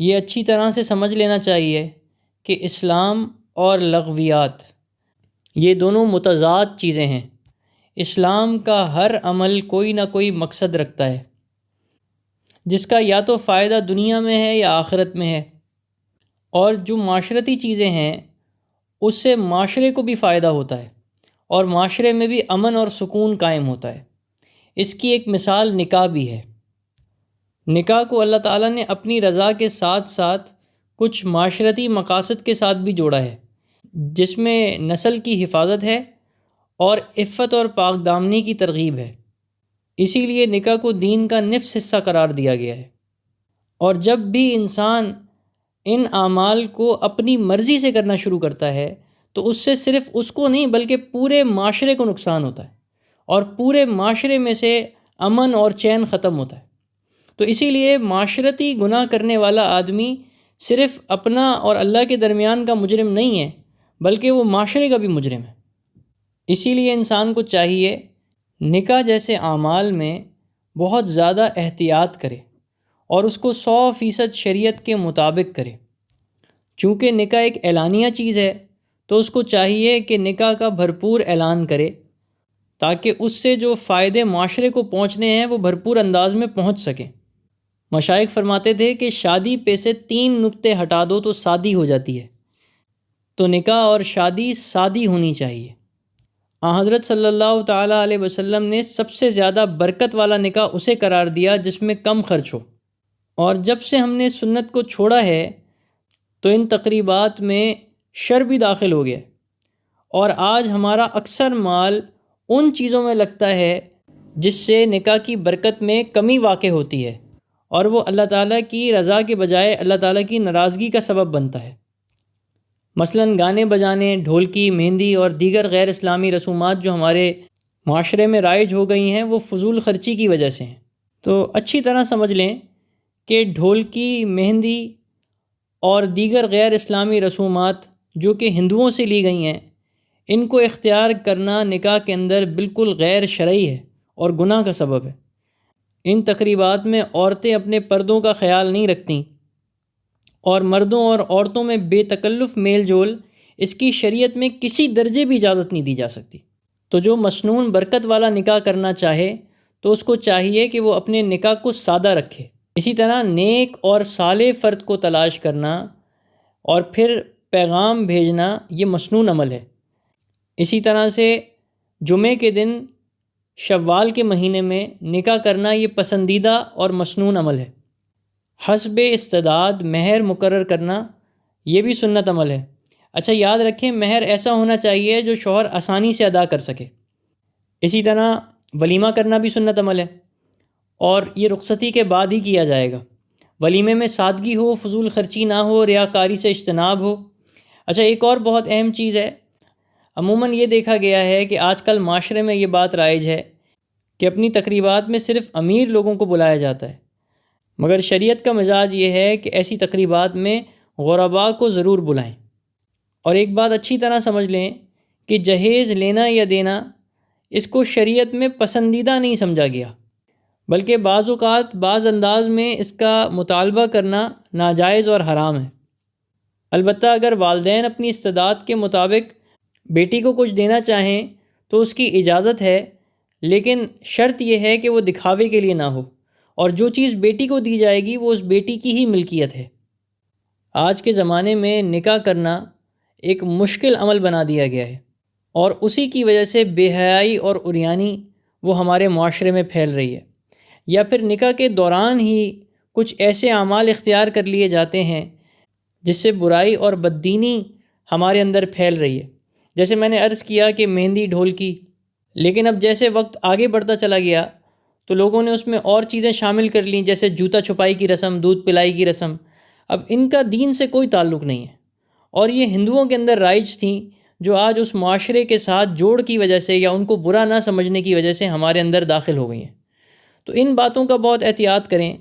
یہ اچھی طرح سے سمجھ لینا چاہیے کہ اسلام اور لغویات یہ دونوں متضاد چیزیں ہیں۔ اسلام کا ہر عمل کوئی نہ کوئی مقصد رکھتا ہے، جس کا یا تو فائدہ دنیا میں ہے یا آخرت میں ہے، اور جو معاشرتی چیزیں ہیں اس سے معاشرے کو بھی فائدہ ہوتا ہے اور معاشرے میں بھی امن اور سکون قائم ہوتا ہے۔ اس کی ایک مثال نکاح بھی ہے۔ نکاح کو اللہ تعالیٰ نے اپنی رضا کے ساتھ ساتھ کچھ معاشرتی مقاصد کے ساتھ بھی جوڑا ہے، جس میں نسل کی حفاظت ہے اور عفت اور پاک دامنی کی ترغیب ہے۔ اسی لیے نکاح کو دین کا نفس حصہ قرار دیا گیا ہے۔ اور جب بھی انسان ان اعمال کو اپنی مرضی سے کرنا شروع کرتا ہے تو اس سے صرف اس کو نہیں بلکہ پورے معاشرے کو نقصان ہوتا ہے، اور پورے معاشرے میں سے امن اور چین ختم ہوتا ہے۔ تو اسی لیے معاشرتی گناہ کرنے والا آدمی صرف اپنا اور اللہ کے درمیان کا مجرم نہیں ہے، بلکہ وہ معاشرے کا بھی مجرم ہے۔ اسی لیے انسان کو چاہیے نکاح جیسے اعمال میں بہت زیادہ احتیاط کرے اور اس کو 100% شریعت کے مطابق کرے۔ چونکہ نکاح ایک اعلانیہ چیز ہے تو اس کو چاہیے کہ نکاح کا بھرپور اعلان کرے، تاکہ اس سے جو فائدے معاشرے کو پہنچنے ہیں وہ بھرپور انداز میں پہنچ سکیں۔ مشائخ فرماتے تھے کہ شادی پہ سے 3 نقطے ہٹا دو تو سادی ہو جاتی ہے، تو نکاح اور شادی سادی ہونی چاہیے۔ حضرت صلی اللہ تعالیٰ علیہ وسلم نے سب سے زیادہ برکت والا نکاح اسے قرار دیا جس میں کم خرچ ہو، اور جب سے ہم نے سنت کو چھوڑا ہے تو ان تقریبات میں شر بھی داخل ہو گیا، اور آج ہمارا اکثر مال ان چیزوں میں لگتا ہے جس سے نکاح کی برکت میں کمی واقع ہوتی ہے، اور وہ اللہ تعالیٰ کی رضا کے بجائے اللہ تعالیٰ کی ناراضگی کا سبب بنتا ہے۔ مثلاً گانے بجانے، ڈھولکی، مہندی اور دیگر غیر اسلامی رسومات جو ہمارے معاشرے میں رائج ہو گئی ہیں وہ فضول خرچی کی وجہ سے ہیں۔ تو اچھی طرح سمجھ لیں کہ ڈھولکی، مہندی اور دیگر غیر اسلامی رسومات جو کہ ہندوؤں سے لی گئی ہیں، ان کو اختیار کرنا نکاح کے اندر بالکل غیر شرعی ہے اور گناہ کا سبب ہے۔ ان تقریبات میں عورتیں اپنے پردوں کا خیال نہیں رکھتیں، اور مردوں اور عورتوں میں بے تکلف میل جول اس کی شریعت میں کسی درجے بھی اجازت نہیں دی جا سکتی۔ تو جو مسنون برکت والا نکاح کرنا چاہے تو اس کو چاہیے کہ وہ اپنے نکاح کو سادہ رکھے۔ اسی طرح نیک اور صالح فرد کو تلاش کرنا اور پھر پیغام بھیجنا یہ مسنون عمل ہے۔ اسی طرح سے جمعے کے دن شوال کے مہینے میں نکاح کرنا یہ پسندیدہ اور مسنون عمل ہے۔ حسب استعداد مہر مقرر کرنا یہ بھی سنت عمل ہے۔ اچھا یاد رکھیں، مہر ایسا ہونا چاہیے جو شوہر آسانی سے ادا کر سکے۔ اسی طرح ولیمہ کرنا بھی سنت عمل ہے، اور یہ رخصتی کے بعد ہی کیا جائے گا۔ ولیمے میں سادگی ہو، فضول خرچی نہ ہو، ریاکاری سے اجتناب ہو۔ اچھا ایک اور بہت اہم چیز ہے، عموماً یہ دیکھا گیا ہے کہ آج کل معاشرے میں یہ بات رائج ہے کہ اپنی تقریبات میں صرف امیر لوگوں کو بلایا جاتا ہے، مگر شریعت کا مزاج یہ ہے کہ ایسی تقریبات میں غرباء کو ضرور بلائیں۔ اور ایک بات اچھی طرح سمجھ لیں کہ جہیز لینا یا دینا اس کو شریعت میں پسندیدہ نہیں سمجھا گیا، بلکہ بعض اوقات بعض انداز میں اس کا مطالبہ کرنا ناجائز اور حرام ہے۔ البتہ اگر والدین اپنی استعداد کے مطابق بیٹی کو کچھ دینا چاہیں تو اس کی اجازت ہے، لیکن شرط یہ ہے کہ وہ دکھاوے کے لیے نہ ہو، اور جو چیز بیٹی کو دی جائے گی وہ اس بیٹی کی ہی ملکیت ہے۔ آج کے زمانے میں نکاح کرنا ایک مشکل عمل بنا دیا گیا ہے، اور اسی کی وجہ سے بے حیائی اور عریانی وہ ہمارے معاشرے میں پھیل رہی ہے، یا پھر نکاح کے دوران ہی کچھ ایسے اعمال اختیار کر لیے جاتے ہیں جس سے برائی اور بددینی ہمارے اندر پھیل رہی ہے۔ جیسے میں نے عرض کیا کہ مہندی، ڈھولکی، لیکن اب جیسے وقت آگے بڑھتا چلا گیا تو لوگوں نے اس میں اور چیزیں شامل کر لیں، جیسے جوتا چھپائی کی رسم، دودھ پلائی کی رسم۔ اب ان کا دین سے کوئی تعلق نہیں ہے، اور یہ ہندوؤں کے اندر رائج تھیں جو آج اس معاشرے کے ساتھ جوڑ کی وجہ سے یا ان کو برا نہ سمجھنے کی وجہ سے ہمارے اندر داخل ہو گئی ہیں۔ تو ان باتوں کا بہت احتیاط کریں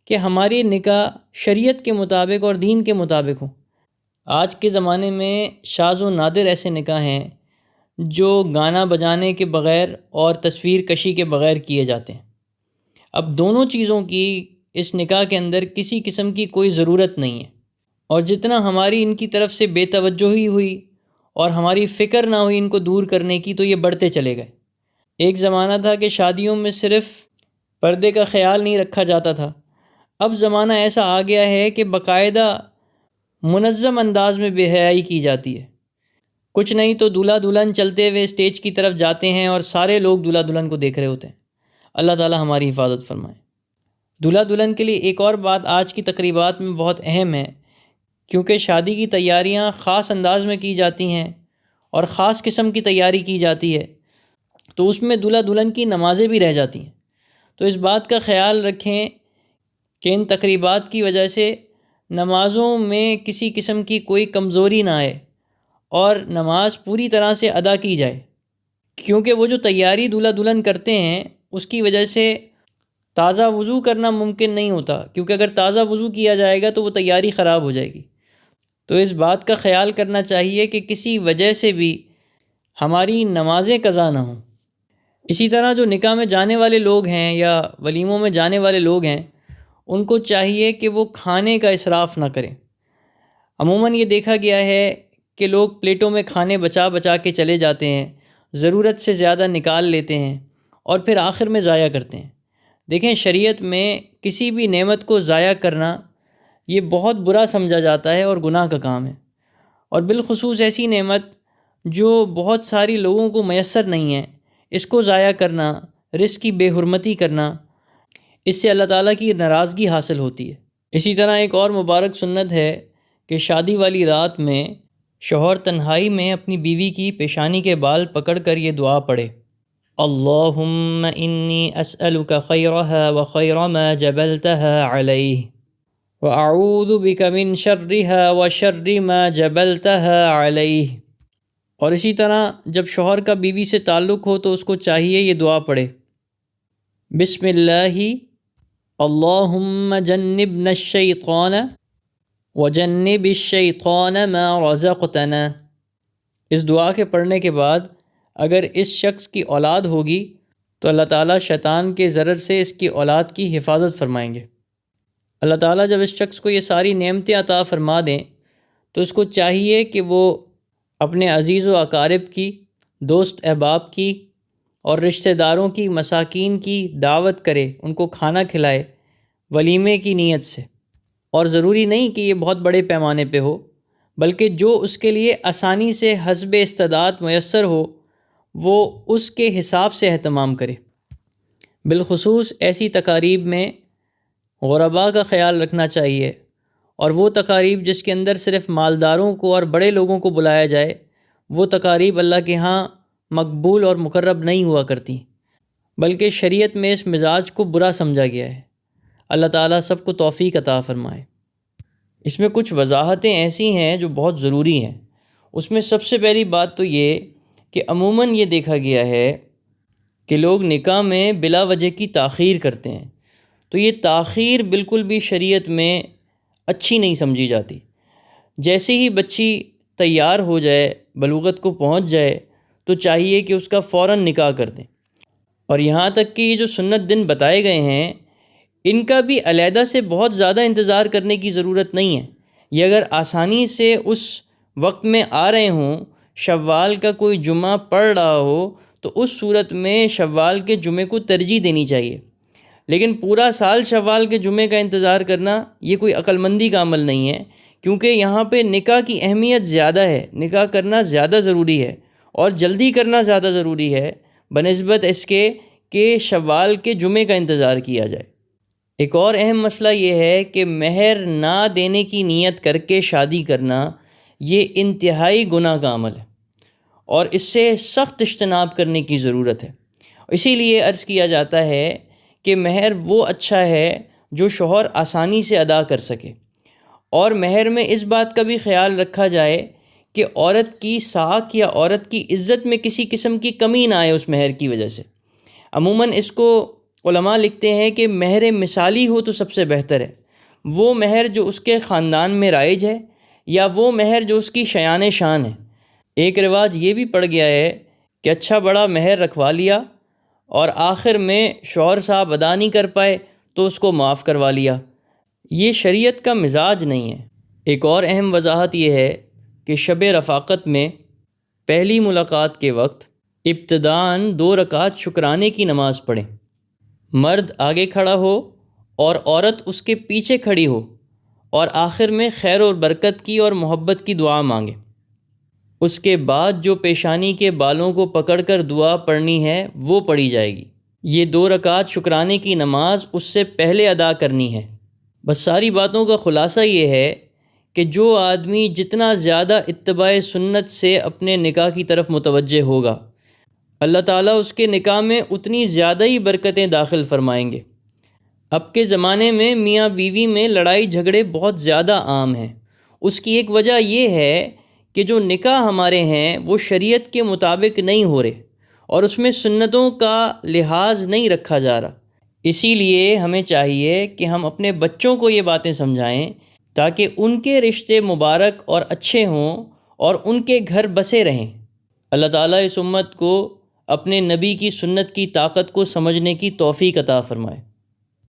کہ ہماری نکاح شریعت کے مطابق اور دین کے مطابق ہو۔ آج کے زمانے میں شاذ و نادر ایسے نکاح ہیں جو گانا بجانے کے بغیر اور تصویر کشی کے بغیر کیے جاتے ہیں۔ اب دونوں چیزوں کی اس نکاح کے اندر کسی قسم کی کوئی ضرورت نہیں ہے، اور جتنا ہماری ان کی طرف سے بے توجہی ہوئی اور ہماری فکر نہ ہوئی ان کو دور کرنے کی، تو یہ بڑھتے چلے گئے۔ ایک زمانہ تھا کہ شادیوں میں صرف پردے کا خیال نہیں رکھا جاتا تھا، اب زمانہ ایسا آ گیا ہے کہ باقاعدہ منظم انداز میں بے حیائی کی جاتی ہے۔ کچھ نہیں تو دولہا دلہن چلتے ہوئے اسٹیج کی طرف جاتے ہیں اور سارے لوگ دولہا دلہن کو دیکھ رہے ہوتے ہیں۔ اللہ تعالی ہماری حفاظت فرمائے۔ دولہا دلہن کے لیے ایک اور بات آج کی تقریبات میں بہت اہم ہے، کیونکہ شادی کی تیاریاں خاص انداز میں کی جاتی ہیں اور خاص قسم کی تیاری کی جاتی ہے، تو اس میں دولہا دلہن کی نمازیں بھی رہ جاتی ہیں۔ تو اس بات کا خیال رکھیں کہ ان تقریبات کی وجہ سے نمازوں میں کسی قسم کی کوئی کمزوری نہ آئے اور نماز پوری طرح سے ادا کی جائے، کیونکہ وہ جو تیاری دولہا دلہن کرتے ہیں اس کی وجہ سے تازہ وضو کرنا ممکن نہیں ہوتا، کیونکہ اگر تازہ وضو کیا جائے گا تو وہ تیاری خراب ہو جائے گی۔ تو اس بات کا خیال کرنا چاہیے کہ کسی وجہ سے بھی ہماری نمازیں قضا نہ ہوں۔ اسی طرح جو نکاح میں جانے والے لوگ ہیں یا ولیموں میں جانے والے لوگ ہیں، ان کو چاہیے کہ وہ کھانے کا اسراف نہ کریں۔ عموماً یہ دیکھا گیا ہے کہ لوگ پلیٹوں میں کھانے بچا بچا کے چلے جاتے ہیں، ضرورت سے زیادہ نکال لیتے ہیں اور پھر آخر میں ضائع کرتے ہیں۔ دیکھیں، شریعت میں کسی بھی نعمت کو ضائع کرنا یہ بہت برا سمجھا جاتا ہے اور گناہ کا کام ہے، اور بالخصوص ایسی نعمت جو بہت ساری لوگوں کو میسر نہیں ہے، اس کو ضائع کرنا، رزق کی بے حرمتی کرنا، اس سے اللہ تعالیٰ کی ناراضگی حاصل ہوتی ہے۔ اسی طرح ایک اور مبارک سنت ہے کہ شادی والی رات میں شوہر تنہائی میں اپنی بیوی کی پیشانی کے بال پکڑ کر یہ دعا پڑھے: اللہم انی اسألک خیرہا وخیر ما جبلتہا علیہ واعوذ بک من شرہا وشر ما جبلتہا علیہ۔ اور اسی طرح جب شوہر کا بیوی سے تعلق ہو تو اس کو چاہیے یہ دعا پڑھے: بسم اللہ اللہم جنبنا الشیطان وجنب الشیطان ما رزقتنا۔ اس دعا کے پڑھنے کے بعد اگر اس شخص کی اولاد ہوگی تو اللہ تعالیٰ شیطان کے ضرر سے اس کی اولاد کی حفاظت فرمائیں گے۔ اللہ تعالیٰ جب اس شخص کو یہ ساری نعمتیں عطا فرما دیں تو اس کو چاہیے کہ وہ اپنے عزیز و اقارب کی، دوست احباب کی اور رشتہ داروں کی، مساکین کی دعوت کرے، ان کو کھانا کھلائے ولیمے کی نیت سے۔ اور ضروری نہیں کہ یہ بہت بڑے پیمانے پہ ہو، بلکہ جو اس کے لیے آسانی سے حسب استطاعت میسر ہو وہ اس کے حساب سے اہتمام کرے۔ بالخصوص ایسی تقاریب میں غرباء کا خیال رکھنا چاہیے، اور وہ تقاریب جس کے اندر صرف مالداروں کو اور بڑے لوگوں کو بلایا جائے، وہ تقاریب اللہ کے ہاں مقبول اور مقرب نہیں ہوا کرتی، بلکہ شریعت میں اس مزاج کو برا سمجھا گیا ہے۔ اللہ تعالیٰ سب کو توفیق عطا فرمائے۔ اس میں کچھ وضاحتیں ایسی ہیں جو بہت ضروری ہیں۔ اس میں سب سے پہلی بات تو یہ کہ عموماً یہ دیکھا گیا ہے کہ لوگ نکاح میں بلا وجہ کی تاخیر کرتے ہیں، تو یہ تاخیر بالکل بھی شریعت میں اچھی نہیں سمجھی جاتی۔ جیسے ہی بچی تیار ہو جائے، بلوغت کو پہنچ جائے، تو چاہیے کہ اس کا فوراً نکاح کر دیں۔ اور یہاں تک کہ یہ جو سنت دن بتائے گئے ہیں، ان کا بھی علیحدہ سے بہت زیادہ انتظار کرنے کی ضرورت نہیں ہے۔ یہ اگر آسانی سے اس وقت میں آ رہے ہوں، شوال کا کوئی جمعہ پڑ رہا ہو، تو اس صورت میں شوال کے جمعے کو ترجیح دینی چاہیے۔ لیکن پورا سال شوال کے جمعے کا انتظار کرنا یہ کوئی عقل مندی کا عمل نہیں ہے، کیونکہ یہاں پہ نکاح کی اہمیت زیادہ ہے، نکاح کرنا زیادہ ضروری ہے اور جلدی کرنا زیادہ ضروری ہے بنسبت اس کے کہ شوال کے جمعے کا انتظار کیا جائے۔ ایک اور اہم مسئلہ یہ ہے کہ مہر نہ دینے کی نیت کر کے شادی کرنا یہ انتہائی گناہ کا عمل ہے، اور اس سے سخت اجتناب کرنے کی ضرورت ہے۔ اسی لیے عرض کیا جاتا ہے کہ مہر وہ اچھا ہے جو شوہر آسانی سے ادا کر سکے، اور مہر میں اس بات کا بھی خیال رکھا جائے کہ عورت کی ساکھ یا عورت کی عزت میں کسی قسم کی کمی نہ آئے اس مہر کی وجہ سے۔ عموماً اس کو علماء لکھتے ہیں کہ مہر مثالی ہو تو سب سے بہتر ہے، وہ مہر جو اس کے خاندان میں رائج ہے یا وہ مہر جو اس کی شایان شان ہے۔ ایک رواج یہ بھی پڑ گیا ہے کہ اچھا بڑا مہر رکھوا لیا اور آخر میں شوہر صاحب ادا نہیں کر پائے تو اس کو معاف کروا لیا۔ یہ شریعت کا مزاج نہیں ہے۔ ایک اور اہم وضاحت یہ ہے کہ شب رفاقت میں پہلی ملاقات کے وقت ابتداً 2 رکعت شکرانے کی نماز پڑھیں۔ مرد آگے کھڑا ہو اور عورت اس کے پیچھے کھڑی ہو، اور آخر میں خیر اور برکت کی اور محبت کی دعا مانگے۔ اس کے بعد جو پیشانی کے بالوں کو پکڑ کر دعا پڑھنی ہے وہ پڑھی جائے گی۔ یہ 2 رکعت شکرانے کی نماز اس سے پہلے ادا کرنی ہے۔ بس ساری باتوں کا خلاصہ یہ ہے کہ جو آدمی جتنا زیادہ اتباع سنت سے اپنے نکاح کی طرف متوجہ ہوگا، اللہ تعالیٰ اس کے نکاح میں اتنی زیادہ ہی برکتیں داخل فرمائیں گے۔ اب کے زمانے میں میاں بیوی میں لڑائی جھگڑے بہت زیادہ عام ہیں۔ اس کی ایک وجہ یہ ہے کہ جو نکاح ہمارے ہیں وہ شریعت کے مطابق نہیں ہو رہے، اور اس میں سنتوں کا لحاظ نہیں رکھا جا رہا۔ اسی لیے ہمیں چاہیے کہ ہم اپنے بچوں کو یہ باتیں سمجھائیں تاکہ ان کے رشتے مبارک اور اچھے ہوں اور ان کے گھر بسے رہیں۔ اللہ تعالیٰ اس امت کو اپنے نبی کی سنت کی طاقت کو سمجھنے کی توفیق عطا فرمائے۔